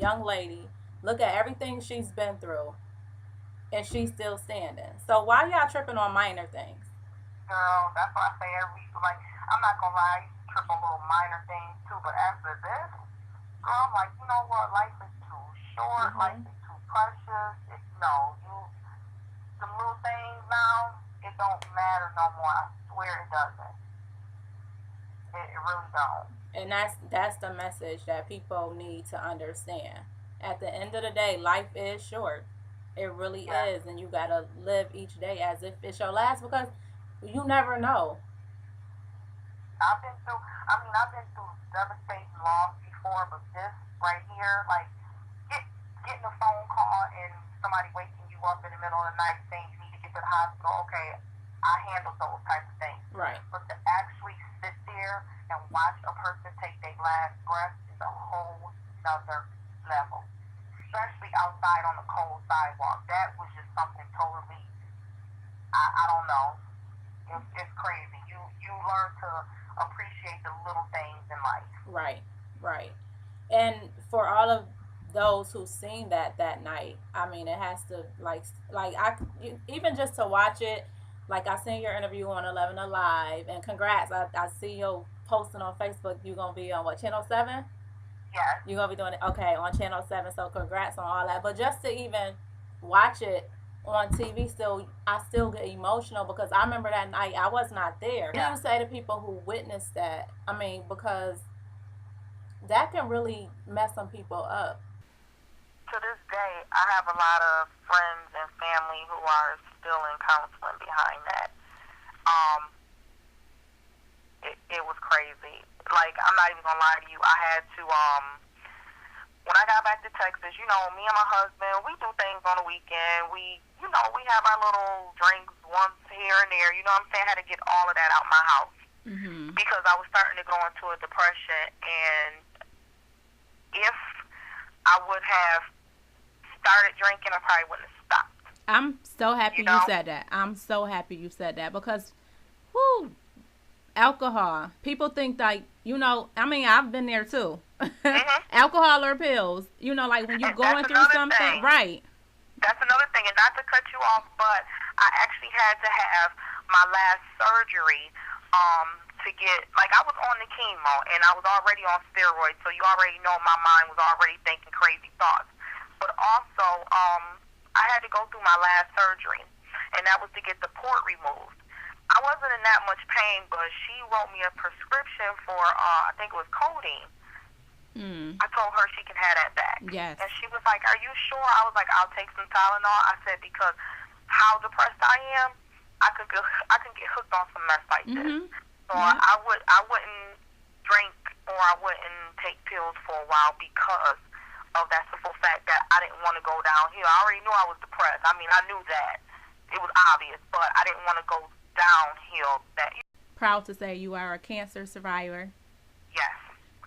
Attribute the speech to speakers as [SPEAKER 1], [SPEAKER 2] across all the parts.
[SPEAKER 1] young lady. Look at everything she's been through, and she's still standing. So why y'all tripping on minor things?
[SPEAKER 2] Girl, that's why I say every, like, I'm not gonna lie, trip on little minor things too, but after this, girl, I'm like, you know what, life is too short, life is too precious. The little things now, it don't matter no more. I swear it doesn't. It really don't.
[SPEAKER 1] And that's the message that people need to understand. At the end of the day, life is short. It really is, and you gotta live each day as if it's your last because you never know.
[SPEAKER 2] I've been through devastating loss before, but this right here, like, getting a phone call and somebody waking you up in the middle of the night saying you need to get to the hospital, okay, I handle those types of things.
[SPEAKER 1] Right.
[SPEAKER 2] But to actually sit there and watch a person take their last breath is a whole nother level. Especially outside on the cold sidewalk. That was just something totally, I don't know. It's crazy. You learn to appreciate the little things in life.
[SPEAKER 1] Right, right. And for all of those who seen that night, I mean, it has to like even just to watch it. Like I seen your interview on 11 Alive, and congrats. I see you posting on Facebook. You gonna be on what, Channel 7?
[SPEAKER 2] Yes.
[SPEAKER 1] You're gonna be doing it, okay, on Channel 7. So congrats on all that. But just to even watch it on TV, I still get emotional because I remember that night I was not there. What do you say to people who witnessed that? I mean, because that can really mess some people up.
[SPEAKER 2] To this day, I have a lot of friends and family who are still in counseling behind that. Um, it was crazy. Like, I'm not even gonna lie to you. I had to, when I got back to Texas, you know, me and my husband, we do things on the weekend. We have our little drinks once here and there. You know what I'm saying? I had to get all of that out my house. Because I was starting to go into a depression, and if I would have started drinking, I probably wouldn't have stopped.
[SPEAKER 1] I'm so happy you said that. I'm so happy you said that because, whoo, alcohol. People think like, I mean, I've been there too. Alcohol or pills. Like when you're going through something. Right.
[SPEAKER 2] That's another thing, and not to cut you off, but I actually had to have my last surgery to get, like, I was on the chemo, and I was already on steroids, so you already know my mind was already thinking crazy thoughts. But also, I had to go through my last surgery, and that was to get the port removed. I wasn't in that much pain, but she wrote me a prescription for, I think it was codeine. I told her she can have that back.
[SPEAKER 1] Yes.
[SPEAKER 2] And she was like, "Are you sure?" I was like, "I'll take some Tylenol." I said, because how depressed I am, I can get hooked on some mess like this. So I wouldn't drink or I wouldn't take pills for a while because of that simple fact that I didn't want to go downhill. I already knew I was depressed. I mean, I knew that. It was obvious, but I didn't want to go downhill.
[SPEAKER 1] Proud to say you are a cancer survivor.
[SPEAKER 2] Yes,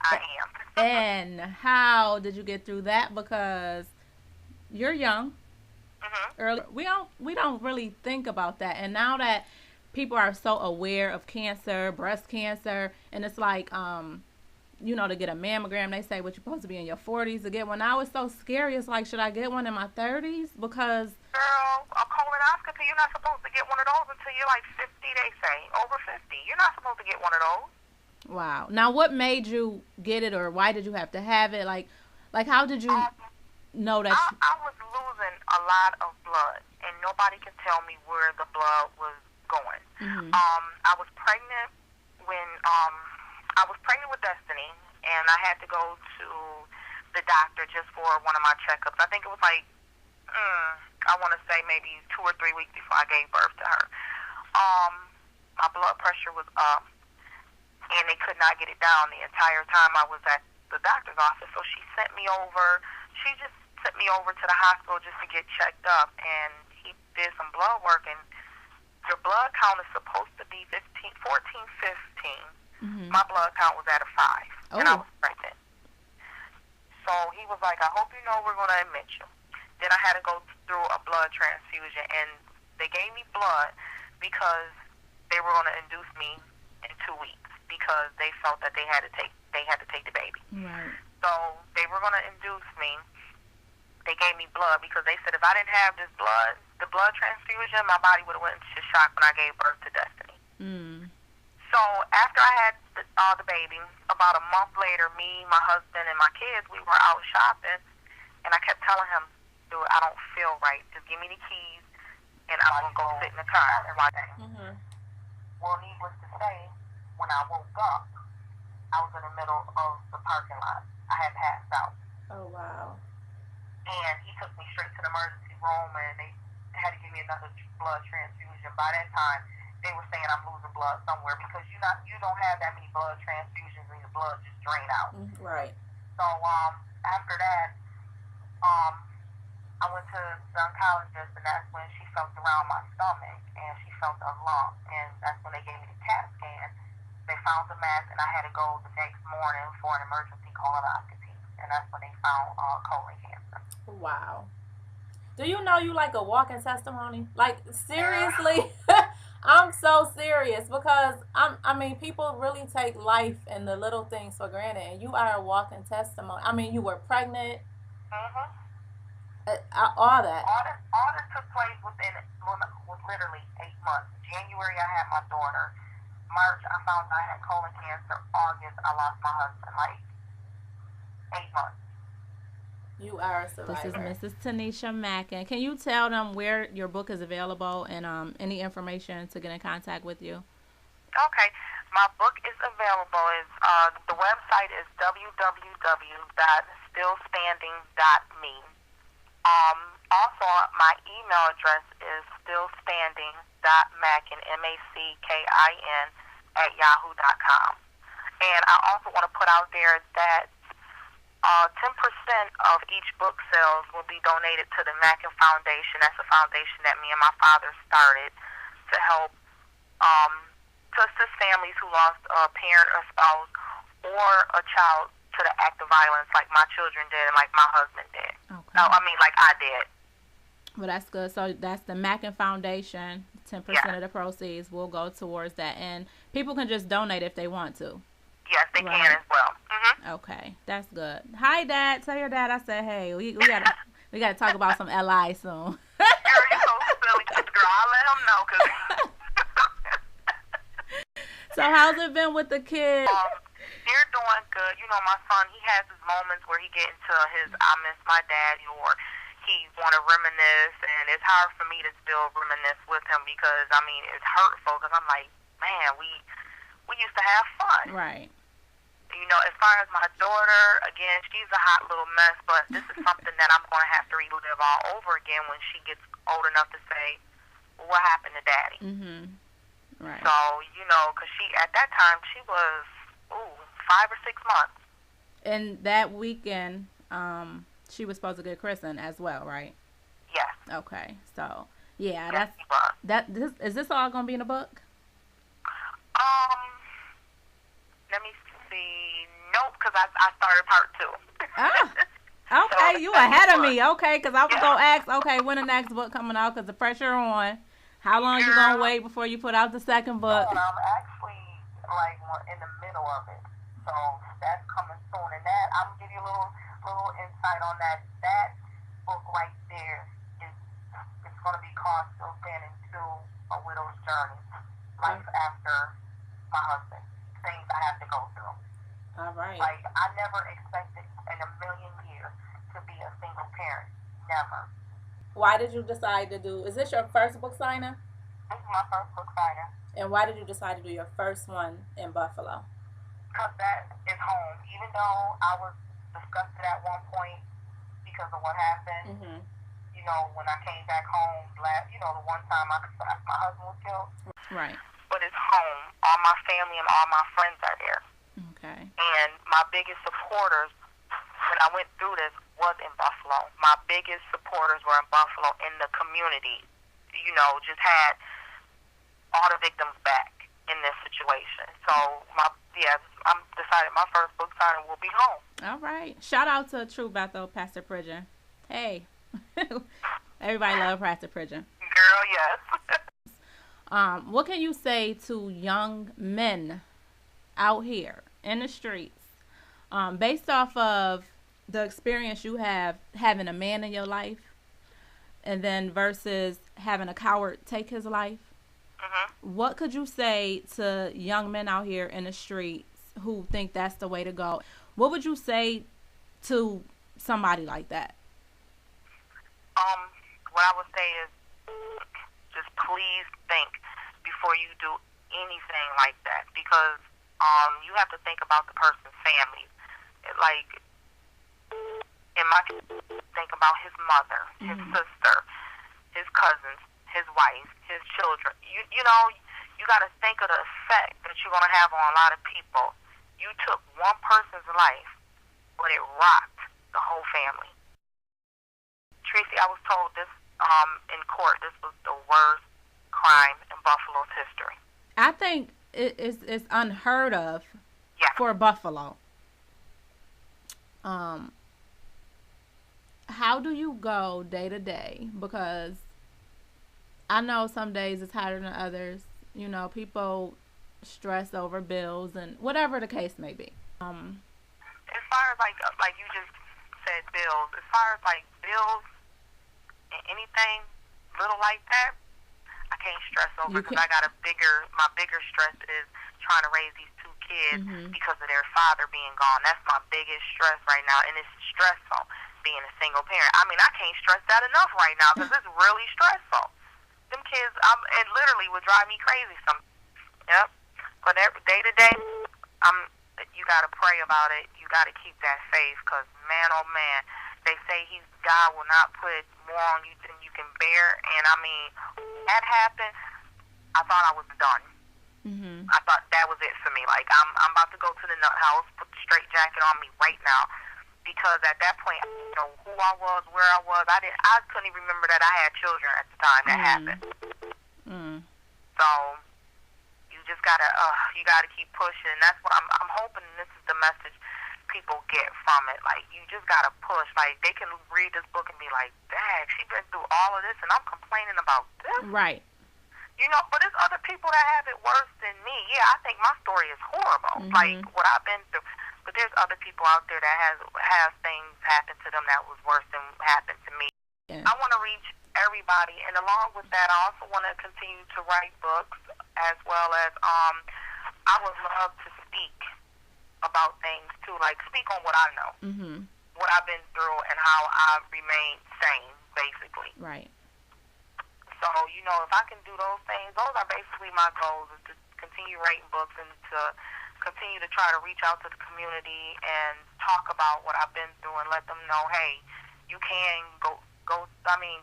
[SPEAKER 2] I am.
[SPEAKER 1] And how did you get through that? Because you're young. Early, we don't really think about that. And now that people are so aware of cancer, breast cancer, and it's like, to get a mammogram, they say, what, you're supposed to be in your 40s to get one. Now it's so scary. It's like, should I get one in my 30s? Because,
[SPEAKER 2] girl, a colonoscopy, you're not supposed to get one of those until you're like 50, they say. Over 50. You're not supposed to get one of those.
[SPEAKER 1] Wow. Now, what made you get it, or why did you have to have it? Like how did you know that?
[SPEAKER 2] I was losing a lot of blood, and nobody could tell me where the blood was going. I was pregnant when I was pregnant with Destiny, and I had to go to the doctor just for one of my checkups. I think it was like, I want to say maybe 2 or 3 weeks before I gave birth to her. My blood pressure was up, and they could not get it down the entire time I was at the doctor's office. So she just sent me over to the hospital just to get checked up, and he did some blood work, and your blood count is supposed to be 15. My blood count was at a 5, and I was pregnant. So he was like, "I hope you know we're going to admit you." Then I had to go through a blood transfusion, and they gave me blood because they were going to induce me in 2 weeks because they felt that they had to take the baby.
[SPEAKER 1] Right.
[SPEAKER 2] So they were going to induce me, they gave me blood because they said if I didn't have this blood, the blood transfusion, my body would have went into shock when I gave birth to Destiny. So after I had the baby, about a month later, me, my husband, and my kids, we were out shopping, and I kept telling him, dude, I don't feel right. Just give me the keys, and I'm going to go sit in the car and watch it. Well, needless to say, when I woke up, I was in the middle of the parking lot. I had passed out.
[SPEAKER 1] Oh, wow.
[SPEAKER 2] And he took me straight to the emergency room, and they had to give me another blood transfusion. By that time, they were saying I'm losing blood somewhere because you don't have that many blood transfusions and your blood just drain out.
[SPEAKER 1] Right.
[SPEAKER 2] So after that, I went to the oncologist, and that's when she felt around my stomach, and she felt a lump, and that's when they gave me the CAT scan. They found the mass, and I had to go the next morning for an emergency colonoscopy, and that's when they found colon cancer.
[SPEAKER 1] Wow. Do you know you like a walking testimony? Like, seriously? I'm so serious because I mean, people really take life and the little things for granted, and you are a walking testimony. I mean, you were pregnant. All that.
[SPEAKER 2] All this took place within literally 8 months. January, I had my daughter. March, I found I had colon cancer. August, I lost my husband. Like 8 months.
[SPEAKER 1] You are a survivor. This is Mrs. Tanisha Mackin. Can you tell them where your book is available and any information to get in contact with you?
[SPEAKER 2] Okay. My book is available. The website is www.stillstanding.me. Also, my email address is stillstanding.mackin, MACKIN, @yahoo.com. And I also want to put out there that 10% of each book sales will be donated to the Mackin Foundation. That's a foundation that me and my father started to help to assist families who lost a parent or spouse or a child to the act of violence like my children did and like my husband did.
[SPEAKER 1] Okay.
[SPEAKER 2] No, I mean like I did.
[SPEAKER 1] Well, that's good. So that's the Mackin Foundation. 10% of the proceeds will go towards that. And people can just donate if they want to.
[SPEAKER 2] Yes, they can as well.
[SPEAKER 1] Okay, that's good. Hi, Dad. Tell your dad I said, hey, we gotta talk about some LI soon.
[SPEAKER 2] Girl, you're so silly, girl. I'll let him know.
[SPEAKER 1] So how's it been with the kids?
[SPEAKER 2] They're doing good. You know, my son, he has his moments where he get into his I miss my daddy, or he want to reminisce, and it's hard for me to still reminisce with him because, I mean, it's hurtful because I'm like, man, we used to have fun.
[SPEAKER 1] Right.
[SPEAKER 2] You know, as far as my daughter, again, she's a hot little mess, but this is something that I'm going to have to relive all over again when she gets old enough to say, well, what happened to Daddy?
[SPEAKER 1] Right.
[SPEAKER 2] So, you know, because at that time, she was, 5 or 6 months.
[SPEAKER 1] And that weekend, she was supposed to get christened as well, right?
[SPEAKER 2] Yes.
[SPEAKER 1] Okay. So, yeah,
[SPEAKER 2] yes,
[SPEAKER 1] is this all going to be in the book?
[SPEAKER 2] Let me see. Nope, because I started part 2.
[SPEAKER 1] Okay, you ahead of me. Okay, because I was going to ask, when the next book coming out, because the pressure on. How long you going to wait before you put out the second book?
[SPEAKER 2] I'm actually, like, in the middle of it. So that's coming soon. And that, I'm going to give you a little insight on that. That book right there it's going to be called Still Standing 2, A Widow's Journey. Life after my husband. Things I have to go through.
[SPEAKER 1] All right.
[SPEAKER 2] Like, I never expected in a million years to be a single parent. Never.
[SPEAKER 1] Why did you decide to do, is this your first book signing?
[SPEAKER 2] This is my first book signing.
[SPEAKER 1] And why did you decide to do your first one in Buffalo?
[SPEAKER 2] Because that is home. Even though I was disgusted at one point because of what happened, you know, when I came back home, the one time my husband was killed.
[SPEAKER 1] Right.
[SPEAKER 2] But it's home. All my family and all my friends are there.
[SPEAKER 1] Okay.
[SPEAKER 2] And my biggest supporters when I went through this was in Buffalo. My biggest supporters were in Buffalo, in the community. You know, just had all the victims back in this situation. So, I'm decided my first book signing will be home.
[SPEAKER 1] All right. Shout out to True Bethel, Pastor Pridgeon. Hey. Everybody love Pastor Pridgeon.
[SPEAKER 2] Girl, yes.
[SPEAKER 1] What can you say to young men out here in the streets based off of the experience you have having a man in your life, and then versus having a coward take his life. What could you say to young men out here in the streets who think that's the way to go? What would you say to somebody like that?
[SPEAKER 2] What I would say is just please think before you do anything like that, because you have to think about the person's family. Like, in my case, think about his mother, his sister, his cousins, his wife, his children. You know, you got to think of the effect that you're going to have on a lot of people. You took one person's life, but it rocked the whole family. Tracy, I was told this in court, this was the worst crime in Buffalo's history.
[SPEAKER 1] I think it's unheard of for Buffalo. How do you go day to day? Because I know some days it's harder than others. You know, people stress over bills and whatever the case may be.
[SPEAKER 2] As far as like you just said, bills. As far as like bills and anything little like that, I can't stress over because I got my bigger stress is trying to raise these two kids because of their father being gone. That's my biggest stress right now, and it's stressful being a single parent. I mean, I can't stress that enough right now because it's really stressful. Them kids, it literally would drive me crazy. Yep. But every day to day, you got to pray about it. You got to keep that faith because, man, oh, man, they say God will not put more on you than you can bear. And, I mean, that happened, I thought I was done. I thought that was it for me. Like, I'm about to go to the nut house, put the straight jacket on me right now. Because at that point, I didn't know who I was, where I was. I couldn't even remember that I had children at the time that happened. So you just gotta keep pushing. That's what I'm hoping. This is the message people get from it. Like, you just gotta push. Like, they can read this book and be like, "Dang, she's been through all of this, and I'm complaining about this."
[SPEAKER 1] Right.
[SPEAKER 2] You know, but there's other people that have it worse than me. Yeah, I think my story is horrible. Like what I've been through. But there's other people out there that have things happen to them that was worse than happened to me. Yeah. I want to reach everybody, and along with that, I also want to continue to write books, as well as I would love to speak about things too, like speak on what I know, what I've been through, and how I've remained sane, basically.
[SPEAKER 1] Right.
[SPEAKER 2] So, you know, if I can do those things, those are basically my goals, is to continue writing books and to continue to try to reach out to the community and talk about what I've been through and let them know, hey, you can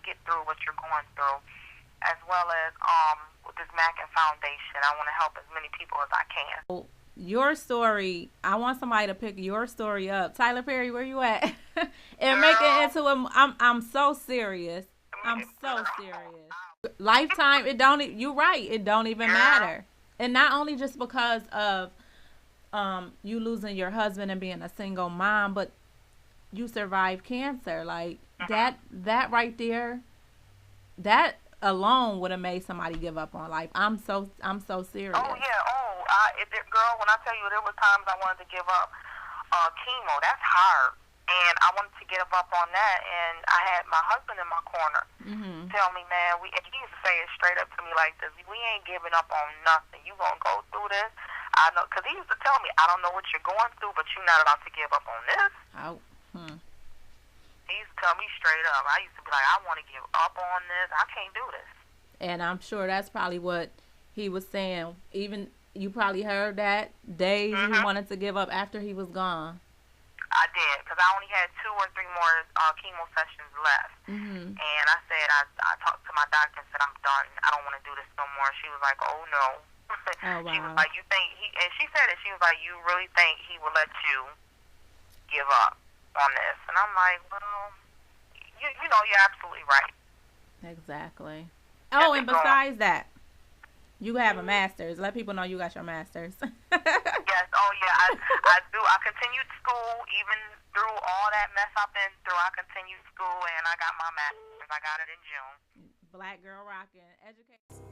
[SPEAKER 2] get through what you're going through. As well as with this Mackin Foundation, I want to help as many people as I can.
[SPEAKER 1] Your story, I want somebody to pick your story up. Tyler Perry, where you at? And make it into I'm so serious. I'm so serious. Lifetime, you're right, it don't even matter. And not only just because of you losing your husband and being a single mom, but you survived cancer. Like that right there, that alone would have made somebody give up on life. I'm so serious.
[SPEAKER 2] Oh yeah. Girl, when I tell you there were times I wanted to give up chemo, that's hard. And I wanted to get up on that, and I had my husband in my corner tell me, man, and he used to say it straight up to me like this, we ain't giving up on nothing. You gonna go through this. I know, because he used to tell me, I don't know what you're going through, but you're not about to give up on this. He used to tell me straight up. I used to be like, I want to give up on this. I can't do this.
[SPEAKER 1] And I'm sure that's probably what he was saying. Even you probably heard that days you wanted to give up after he was gone.
[SPEAKER 2] I did, because I only had 2 or 3 more chemo sessions left. And I said, I talked to my doctor and said, I'm done. I don't want to do this no more. She was like, oh, no.
[SPEAKER 1] Oh, wow.
[SPEAKER 2] She was like, you think and she said it, she was like, you really think he will let you give up on this? And I'm like, well, you know, you're absolutely right.
[SPEAKER 1] Exactly. Oh, and besides that, you have a master's. Let people know you got your master's.
[SPEAKER 2] Yes. Oh, yeah. I do. I continued school even through all that mess I've been through. I continued school, and I got my master's. I got it in June.
[SPEAKER 1] Black girl rocking. Education.